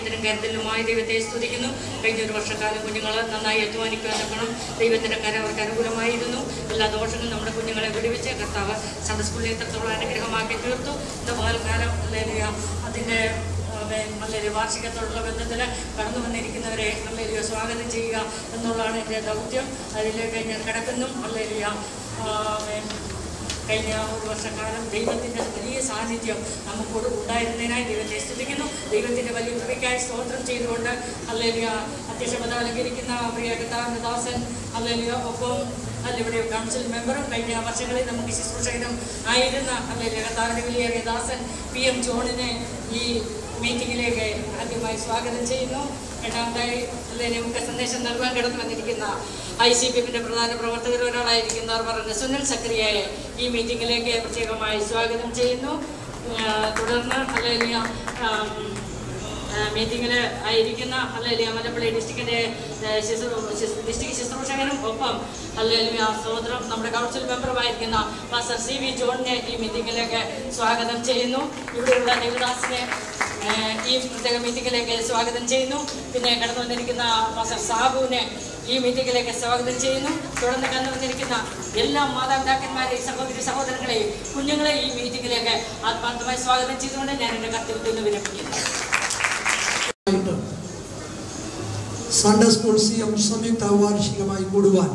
സ്നേഹത്തിനും കരുതലുമായി ദൈവത്തെ സ്തുതിക്കുന്നു. കഴിഞ്ഞൊരു വർഷക്കാലം കുഞ്ഞുങ്ങൾ നന്നായി അധ്വാനിക്കാൻ നോക്കണം. ദൈവത്തിൻ്റെ കരം അവർക്ക് അനുകൂലമായിരുന്നു. എല്ലാ ദോഷങ്ങളും നമ്മുടെ കുഞ്ഞുങ്ങളെ വിടുവിച്ച് കർത്താവ് സൺഡേ സ്കൂളിൽ എത്രത്തോളം അനുഗ്രഹമാക്കി തീർത്തു. ഇന്ന് പകൽക്കാലം അതിൻ്റെ നല്ലൊരു വാർഷികത്തോടുള്ള ബന്ധത്തിൽ കടന്നു വന്നിരിക്കുന്നവരെ നല്ലൊരു സ്വാഗതം ചെയ്യുക എന്നുള്ളതാണ് എൻ്റെ ദൗത്യം. അതിലേക്ക് ഞാൻ കിടക്കുന്നു. നല്ലൊരു കഴിഞ്ഞ ഒരു വർഷക്കാലം ദൈവത്തിൻ്റെ വലിയ സാന്നിധ്യം നമുക്കോട് ഉണ്ടായിരുന്നതിനായി ദൈവത്തെ സ്തുതിക്കുന്നു. ദൈവത്തിൻ്റെ വലിയ കൃപയ്ക്കായി സ്തോത്രം ചെയ്തുകൊണ്ട് അല്ലേലിയ അധ്യക്ഷപദ അലങ്കരിക്കുന്ന പ്രിയ കർത്താവിൻ്റെ ദാസൻ അല്ലേലിയ ഒപ്പം അല്ലിവിടെ കൗൺസിൽ മെമ്പറും കഴിഞ്ഞ വർഷങ്ങളിൽ നമുക്ക് ശുശ്രൂഷകനും ആയിരുന്ന അല്ലേലിയ കർത്താവിൻ്റെ വലിയ ദാസൻ PM ജോണിനെ ഈ മീറ്റിങ്ങിലേക്ക് ആദ്യമായി സ്വാഗതം ചെയ്യുന്നു. രണ്ടാമതായി അല്ലെങ്കിൽ നമുക്ക് സന്ദേശം നൽകാൻ കിടന്നു വന്നിരിക്കുന്ന ICPFിൻ്റെ പ്രധാന പ്രവർത്തകർ ഒരാളായിരിക്കുന്നവർ പറഞ്ഞ സുനിൽ സക്രിയയെ ഈ മീറ്റിങ്ങിലേക്ക് പ്രത്യേകമായി സ്വാഗതം ചെയ്യുന്നു. തുടർന്ന് അല്ലെങ്കിൽ മീറ്റിങ്ങിൽ ആയിരിക്കുന്ന അല്ലെങ്കിൽ മലപ്പുഴ ഡിസ്ട്രിക്റ്റിൻ്റെ ഡിസ്ട്രിക്ട് ശുശ്രൂഷകനും ഒപ്പം അല്ലെങ്കിൽ സ്തോത്രം നമ്മുടെ കൗൺസിൽ മെമ്പറുമായിരിക്കുന്ന പാസ്റ്റർ CV ജോണിനെ ഈ മീറ്റിങ്ങിലേക്ക് സ്വാഗതം ചെയ്യുന്നു. ഇവിടെയുള്ള ദേവദാസിനെ ഈ പ്രത്യേക മീറ്റിങ്ങിലേക്ക് സ്വാഗതം ചെയ്യുന്നു. പിന്നെ കടന്നു വന്നിരിക്കുന്ന പാസ്റ്റർ സാബുവിനെ ഈ മീറ്റിങ്ങിലേക്ക് സ്വാഗതം ചെയ്യുന്നു. തുടർന്ന് കടന്നു വന്നിരിക്കുന്ന എല്ലാ മാതാപിതാക്കന്മാരെയും സഹോദരങ്ങളെയും കുഞ്ഞുങ്ങളെയും ഈ മീറ്റിങ്ങിലേക്ക് ആത്മാർത്ഥമായി സ്വാഗതം ചെയ്തുകൊണ്ട് ഞാൻ എൻ്റെ കർത്തവ്യത്തിൽ നിന്ന് വിരമിക്കുന്നു. സൺഡേ സ്കൂൾ CM സംയുക്ത വാർഷികമായി കൂടുവാൻ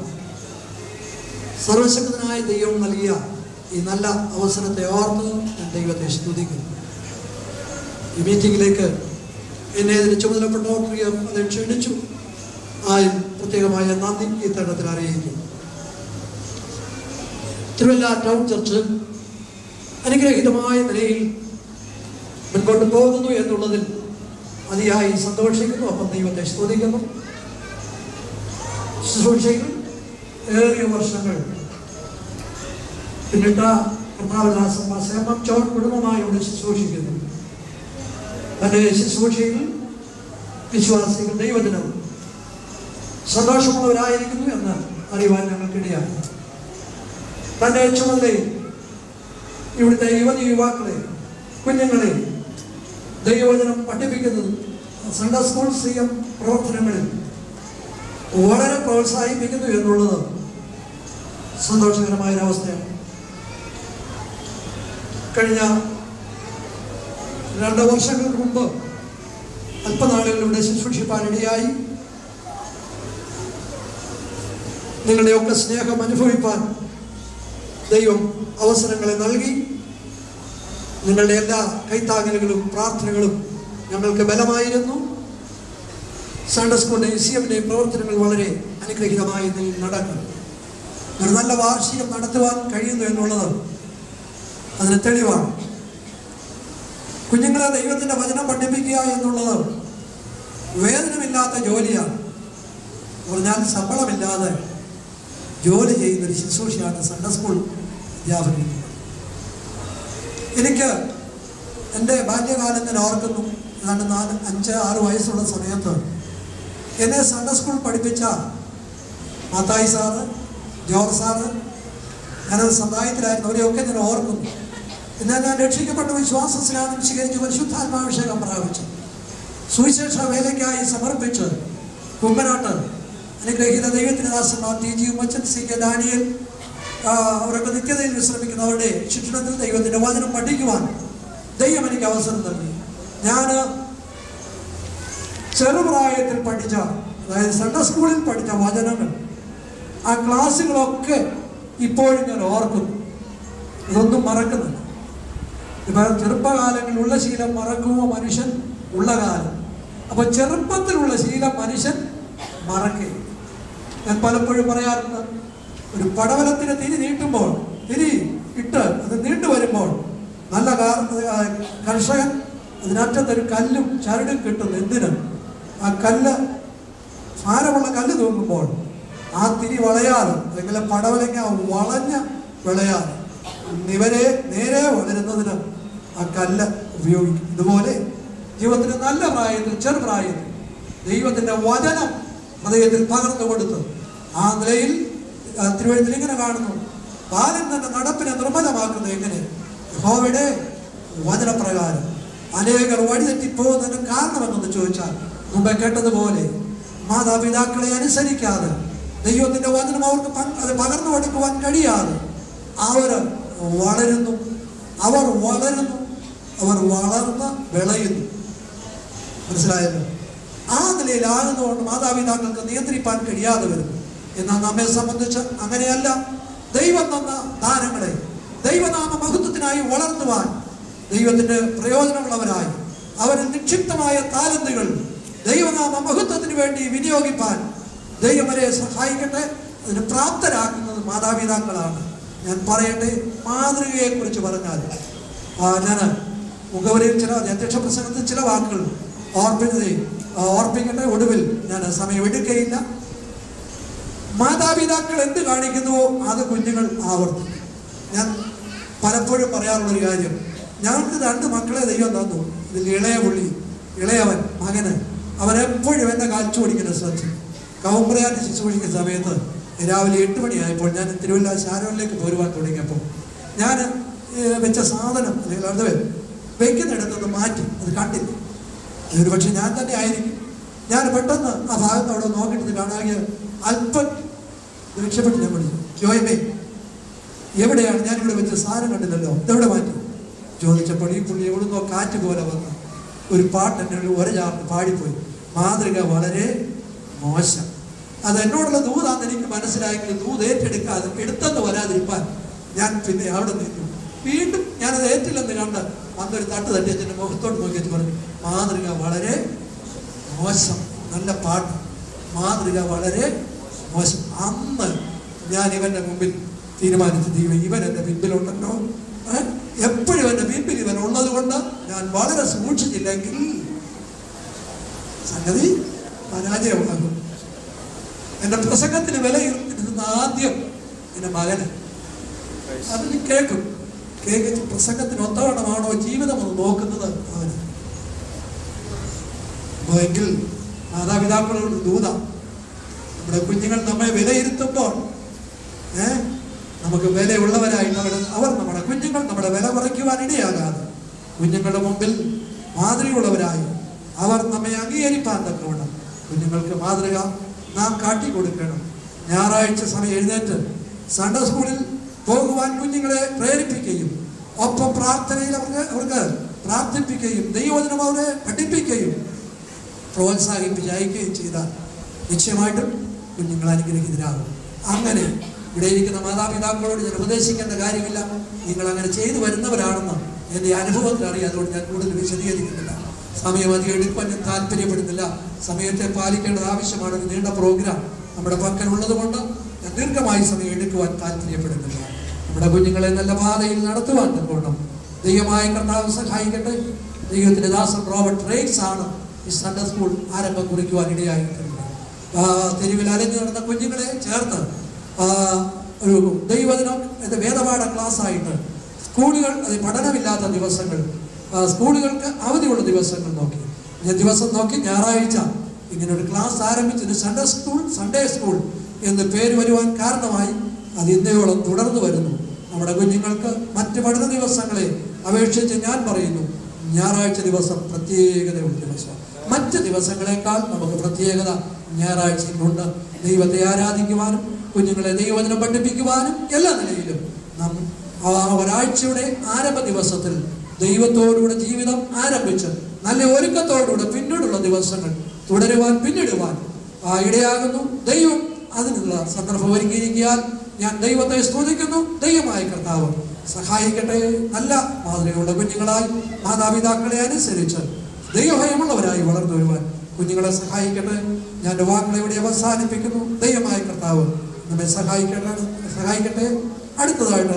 സർവശക്തനായ ദൈവം നൽകിയ ഈ നല്ല അവസരത്തെ ഓർത്ത് ഞാൻ ദൈവത്തെ സ്തുതിക്കുന്നു. ഈ മീറ്റിങ്ങിലേക്ക് എന്നെ ഇതിന് ചുമതലപ്പെട്ടവർ അത് ക്ഷണിച്ചു. ആയും പ്രത്യേകമായ നന്ദി ഈ തരണത്തിൽ അറിയിക്കുന്നു. തിരുവല്ല ടൗൺ ചർച്ച് അനുഗ്രഹീതമായ നിലയിൽ മുൻപോട്ട് പോകുന്നു എന്നുള്ളതിൽ അതിയായി സന്തോഷിക്കുന്നു. അപ്പം ദൈവത്തെ സ്തുതിക്കുന്നു. ശുശ്രൂഷയിൽ ഏറിയ വർഷങ്ങൾ പിന്നിട്ട കർത്താവദാസൻ ചോർ കുടുംബമായി ഇവിടെ ശുശ്രൂഷിക്കുന്നു. തൻ്റെ ശുശ്രൂഷയിൽ വിശ്വാസികൾ ദൈവത്തിനും സന്തോഷമുള്ളവരായിരിക്കുന്നു എന്ന് അറിയുവാൻ ഞങ്ങൾക്കിടയായി. തൻ്റെ ചുമതലയിൽ ഇവിടുത്തെ യുവാക്കളെ കുഞ്ഞുങ്ങളെ ദൈവവചനം പഠിപ്പിക്കുന്നത് സൺഡേ സ്കൂൾ CM പ്രവർത്തനങ്ങളിൽ വളരെ പ്രോത്സാഹിപ്പിക്കുന്നു എന്നുള്ളത് സന്തോഷകരമായൊരവസ്ഥയാണ്. കഴിഞ്ഞ 2 വർഷങ്ങൾക്ക് മുമ്പ് അല്പനാളുകളിലൂടെ ശുശ്രൂഷിപ്പാനിടയായി. നിങ്ങളുടെയൊക്കെ സ്നേഹം അനുഭവിപ്പാൻ ദൈവം അവസരങ്ങളെ നൽകി. നിങ്ങളുടെ എല്ലാ കൈത്താങ്ങലുകളും പ്രാർത്ഥനകളും ഞങ്ങൾക്ക് ബലമായിരുന്നു. സൺഡേ സ്കൂളിൻ്റെയും CMൻ്റെയും പ്രവർത്തനങ്ങൾ വളരെ അനുഗ്രഹീതമായ നിലയിൽ നടക്കുന്നു. ഒരു നല്ല വാർഷികം നടത്തുവാൻ കഴിയുന്നു എന്നുള്ളത് അതിന് തെളിവാണ്. കുഞ്ഞുങ്ങളെ ദൈവത്തിൻ്റെ വചനം പഠിപ്പിക്കുക എന്നുള്ളത് വേതനമില്ലാത്ത ജോലിയാണ്. പറഞ്ഞാൽ ശമ്പളമില്ലാതെ ജോലി ചെയ്യുന്നൊരു ശുശ്രൂഷയാണ് സൺഡേ സ്കൂൾ അധ്യാപനം. എനിക്ക് എൻ്റെ ബാല്യകാലം ഞാൻ ഓർക്കുന്നു. ഏതാണ്ട് 5-6 വയസ്സുള്ള സമയത്ത് എന്നെ സൺഡേ സ്കൂൾ പഠിപ്പിച്ച മാത്തായി സാറ്, ജോർജ് സാറ്, ഞാനത് സമുദായത്തിലായിരുന്നു. അവരെയൊക്കെ ഞാൻ ഓർക്കുന്നു. എന്നാൽ ഞാൻ രക്ഷിക്കപ്പെട്ട വിശ്വാസ സ്നാനം സ്വീകരിച്ച് പരിശുദ്ധാത്മാഭിഷേകം പ്രാപിച്ചു സുവിശേഷ വേലയ്ക്കായി സമർപ്പിച്ച് കുമ്പനാട്ട് അനുഗ്രഹീത ദൈവത്തിൻ്റെ ദാസന്മാർ TG ഉമ്മച്ചൻ, CK ഡാനിയൽ അവരൊക്കെ നിത്യതയിൽ വിശ്രമിക്കുന്നവരുടെ ശിക്ഷണത്തിൽ ദൈവത്തിൻ്റെ വചനം പഠിക്കുവാൻ ദൈവം എനിക്ക് അവസരം നൽകി. ഞാൻ ചെറുപ്രായത്തിൽ പഠിച്ച, അതായത് സൺഡേ സ്കൂളിൽ പഠിച്ച വചനങ്ങൾ, ആ ക്ലാസ്സുകളൊക്കെ ഇപ്പോഴും ഞാൻ ഓർക്കുന്നു. ഇതൊന്നും മറക്കുന്നില്ല. ഇപ്പം ചെറുപ്പകാലങ്ങളിലുള്ള ശീലം മറക്കുമോ മനുഷ്യൻ ഉള്ള കാലം. അപ്പോൾ ചെറുപ്പത്തിലുള്ള ശീലം മനുഷ്യൻ മറക്കുക. ഞാൻ പലപ്പോഴും പറയാറുണ്ട്, ഒരു പടവലത്തിന് തിരി നീട്ടുമ്പോൾ, തിരി ഇട്ട് അത് നീണ്ടു വരുമ്പോൾ നല്ല കർഷകൻ അതിനറ്റത്തൊരു കല്ലും ചരടും കിട്ടുന്നു. എന്തിന്? ആ കല്ല്, ഭാരമുള്ള കല്ല് തൂങ്ങുമ്പോൾ ആ തിരി വളയാതെ, അല്ലെങ്കിൽ പടവലങ്ങ വളഞ്ഞ വിളയാതെ നേരെ വളരുന്നതിന് ആ കല്ല് ഉപയോഗിക്കും. ഇതുപോലെ ജീവിതത്തിന് നല്ല പ്രായത്തിൽ, ചെറുപ്രായത്തിൽ ദൈവത്തിൻ്റെ വചനം ഹൃദയത്തിൽ പകർന്നു കൊടുത്ത് ആ നിലയിൽ തിരുവഴുത്തിൽ ഇങ്ങനെ കാണുന്നു, ബാലൻ തന്റെ നടപ്പിനെ നിർമ്മലമാക്കുന്നത് എങ്ങനെ? യഹോവയുടെ വചനപ്രകാരം. അനേകർ വഴിതെറ്റിപ്പോകുന്നതിന് കാരണമെന്ന് ചോദിച്ചാൽ മുമ്പേ കേട്ടതുപോലെ മാതാപിതാക്കളെ അനുസരിക്കാതെ ദൈവത്തിന്റെ വചനം അവർക്ക് അത് പകർന്നു കൊടുക്കുവാൻ കഴിയാതെ അവർ വളരുന്നു, അവർ വളർന്ന് വിളയുന്നു. മനസ്സിലായല്ലോ? ആ നിലയിലാകുന്നതുകൊണ്ട് മാതാപിതാക്കൾക്ക് നിയന്ത്രിപ്പാൻ കഴിയാതെ വരുന്നു. എന്നാൽ നമ്മെ സംബന്ധിച്ച് അങ്ങനെയല്ല. ദൈവം തന്ന ദാനങ്ങളെ ദൈവനാമ മഹത്വത്തിനായി വളർത്തുവാൻ ദൈവത്തിന്റെ പ്രയോജനമുള്ളവരായി അവരിൽ നിക്ഷിപ്തമായ താലന്തുകൾ ദൈവനാമ മഹത്വത്തിന് വേണ്ടി വിനിയോഗിപ്പാൻ ദൈവം വരെ സഹായിക്കട്ടെ. അതിന് പ്രാപ്തരാക്കുന്നത് മാതാപിതാക്കളാണ്. ഞാൻ പറയട്ടെ, മാതൃകയെ കുറിച്ച് പറഞ്ഞാൽ ഞാൻ മുഖവരിയിൽ ചില അധ്യക്ഷ പ്രസംഗത്തിൽ ചില വാക്കുകൾ ഓർപ്പിക്കട്ടെ. ഒടുവിൽ ഞാൻ സമയം എടുക്കുകയില്ല. മാതാപിതാക്കൾ എന്ത് കാണിക്കുന്നുവോ അത് കുഞ്ഞുങ്ങൾ ആവർത്തിക്കും. ഞാൻ പലപ്പോഴും പറയാറുള്ളൊരു കാര്യം, ഞങ്ങൾക്ക് 2 മക്കളെ ദൈവം തന്നു. ഇതിൽ ഇളയവൻ മകന് അവരെപ്പോഴും എന്നെ കാൽച്ചു ഓടിക്കുന്ന ശ്രദ്ധിച്ചു. കൗമ്പ്രയാറ്റ് ശുശ്രൂഷിക്കുന്ന സമയത്ത് രാവിലെ 8 മണിയായപ്പോൾ ഞാൻ തിരുവല്ല ശാരോനിലേക്ക് പോരുവാൻ തുടങ്ങിയപ്പോൾ ഞാൻ വെച്ച സാധനം അല്ലെങ്കിൽ അത് വയ്ക്കുന്നിടത്തൊന്ന് മാറ്റി അത് കണ്ടില്ല. ഒരു പക്ഷെ ഞാൻ തന്നെ ആയിരിക്കും. ഞാൻ പെട്ടെന്ന് ആ ഭാഗത്ത് അവിടെ നോക്കിയിട്ട് കാണാതെ അല്പം രക്ഷപ്പെട്ട് ഞാൻ വിളിച്ചു, ജോയമേ എവിടെയാണ്? ഞാനിവിടെ വെച്ച സാധനം കണ്ടില്ലല്ലോ, ഇതെവിടെ മാറ്റി ചോദിച്ചപ്പോൾ ഈ പുള്ളി എവിടുന്നോ കാറ്റ് പോലെ വന്ന് ഒരു പാട്ട് എന്നെ ഒരചാർന്ന് പാടിപ്പോയി. മാതൃക വളരെ മോശം. അത് എന്നോടുള്ള ദൂതാന്ന് എനിക്ക് മനസ്സിലായെങ്കിൽ ദൂത് ഏറ്റെടുക്കാതെ എടുത്തെന്ന് വരാതിരിക്കാൻ ഞാൻ പിന്നെ അവിടെ നിന്നു. വീണ്ടും ഞാനത് ഏറ്റില്ലെന്ന് കണ്ട് അന്നൊരു തട്ട് തട്ടി എൻ്റെ മുഖത്തോട്ട് നോക്കിയിട്ട് പറഞ്ഞു, മാതൃക വളരെ മോശം. നല്ല പാട്ട്, മാതൃക വളരെ മോശം. അന്ന് ഞാൻ ഇവൻ്റെ മുമ്പിൽ തീരുമാനിച്ചു, ഇവൻ എൻ്റെ പിൻപിലുണ്ടല്ലോ, എപ്പോഴും എൻ്റെ പിൻപിൽ ഇവൻ ഉള്ളത് കൊണ്ട് ഞാൻ വളരെ സൂക്ഷിച്ചില്ലെങ്കിൽ സംഗതി പരാജയമാകും. എൻ്റെ പ്രസംഗത്തിന് വിലയിരുത്തുന്ന ആദ്യം എൻ്റെ മകന് അതിന് കേൾക്കിച്ച് പ്രസംഗത്തിന് ഒത്തവണ്ണമാണോ ജീവിതമെന്ന് നോക്കുന്നത് അവന്. എങ്കിൽ മാതാപിതാക്കളോട് ദൂത, നമ്മുടെ കുഞ്ഞുങ്ങൾ നമ്മെ വിലയിരുത്തുമ്പോൾ നമുക്ക് വിലയുള്ളവരായിട്ട് അവർ നമ്മുടെ കുഞ്ഞുങ്ങൾ നമ്മുടെ വില കുറയ്ക്കുവാൻ ഇടയാകാതെ കുഞ്ഞുങ്ങളുടെ മുമ്പിൽ മാതൃകയുള്ളവരായി അവർ നമ്മെ അംഗീകരിപ്പാൻ തക്കവണ്ണം കുഞ്ഞുങ്ങൾക്ക് മാതൃക നാം കാട്ടിക്കൊടുക്കണം. ഞായറാഴ്ച സമയം എഴുന്നേറ്റ് സൺഡേ സ്കൂളിൽ പോകുവാൻ കുഞ്ഞുങ്ങളെ പ്രേരിപ്പിക്കുകയും ഒപ്പം പ്രാർത്ഥനയിൽ അവർക്ക് പ്രാർത്ഥിപ്പിക്കുകയും ദൈവവചനം അവരെ പഠിപ്പിക്കുകയും പ്രോത്സാഹിപ്പിച്ച് അയക്കുകയും ചെയ്താൽ നിശ്ചയമായിട്ടും കുഞ്ഞുങ്ങൾ അനുഗ്രഹിതരാകും. അങ്ങനെ ഇവിടെ ഇരിക്കുന്ന മാതാപിതാക്കളോട് ഞാൻ ഉപദേശിക്കേണ്ട കാര്യമില്ല. നിങ്ങൾ അങ്ങനെ ചെയ്തു വരുന്നവരാണെന്ന് എൻ്റെ അനുഭവത്തിൽ അറിയാം. അതുകൊണ്ട് ഞാൻ കൂടുതൽ വിശദീകരിക്കുന്നില്ല. സമയം അധികം എടുക്കാൻ ഞാൻ താല്പര്യപ്പെടുന്നില്ല. സമയത്തെ പാലിക്കേണ്ടത് ആവശ്യമാണ്. ഒരു നീണ്ട പ്രോഗ്രാം നമ്മുടെ പക്കലുള്ളത് കൊണ്ട് ഞാൻ ദീർഘമായി സമയം എടുക്കുവാൻ താല്പര്യപ്പെടുന്നില്ല. നമ്മുടെ കുഞ്ഞുങ്ങളെ നല്ല പാതയിൽ നടത്തുവാൻ തക്കവണ്ണം ദൈവമായ കർത്താവ് സഹായിക്കട്ടെ. ദൈവത്തിൻ്റെ ദാസൻ റോബർട്ട് റേറ്റ്സ് ആണ് ഈ സൺഡേ സ്കൂൾ ആരംഭം കുറിക്കുവാൻ ഇടയായിട്ടുണ്ട്. തെരുവിൽ അലഞ്ഞു നടന്ന കുഞ്ഞുങ്ങളെ ചേർത്ത് ഒരു ദൈവദിനം വേദപാഠ ക്ലാസ്സായിട്ട് സ്കൂളുകൾ അത് പഠനമില്ലാത്ത ദിവസങ്ങൾ സ്കൂളുകൾക്ക് അവധിയുള്ള ദിവസങ്ങൾ നോക്കി ഞായറാഴ്ച ഇങ്ങനെ ഒരു ക്ലാസ് ആരംഭിച്ചൊരു സൺഡേ സ്കൂൾ എന്ന് പേര് വരുവാൻ കാരണമായി അത് ഇന്നയോളം തുടർന്നു വരുന്നു. നമ്മുടെ കുഞ്ഞുങ്ങൾക്ക് മറ്റ് പഠന ദിവസങ്ങളെ അപേക്ഷിച്ച് ഞാൻ പറയുന്നു, ഞായറാഴ്ച ദിവസം പ്രത്യേകതയുള്ള ദിവസം. മറ്റ് ദിവസങ്ങളെക്കാൾ നമുക്ക് പ്രത്യേകത ഞായറാഴ്ചയിലുണ്ട്. ദൈവത്തെ ആരാധിക്കുവാനും കുഞ്ഞുങ്ങളെ ദൈവവചനം പഠിപ്പിക്കുവാനും എല്ലാ നിലയിലും നാം ഒരാഴ്ചയുടെ ആരംഭ ദിവസത്തിൽ ദൈവത്തോടുകൂടെ ജീവിതം ആരംഭിച്ച് നല്ല ഒരുക്കത്തോടുകൂടെ പിന്നീടുള്ള ദിവസങ്ങൾ തുടരുവാൻ പിന്നിടുവാൻ ഇടയാകുന്നു. ദൈവം അതിനുള്ള സന്ദർഭം ഒരുക്കിയിരിക്കാൻ ഞാൻ ദൈവത്തെ സ്തുതിക്കുന്നു. ദൈവമായ കർത്താവ് സഹായിക്കട്ടെ. നല്ല മാതൃകയുള്ള കുഞ്ഞുങ്ങളായി മാതാപിതാക്കളെ അനുസരിച്ച് ദൈവഭയമുള്ളവരായി വളർന്നു വരുവാൻ കുഞ്ഞുങ്ങളെ സഹായിക്കട്ടെ. ഞാൻ എൻ്റെ വാക്കുകളെ ഇവിടെ അവസാനിപ്പിക്കുന്നു. ദൈവമായ കർത്താവ് നമ്മെ സഹായിക്കട്ടെ. അടുത്തതായിട്ട്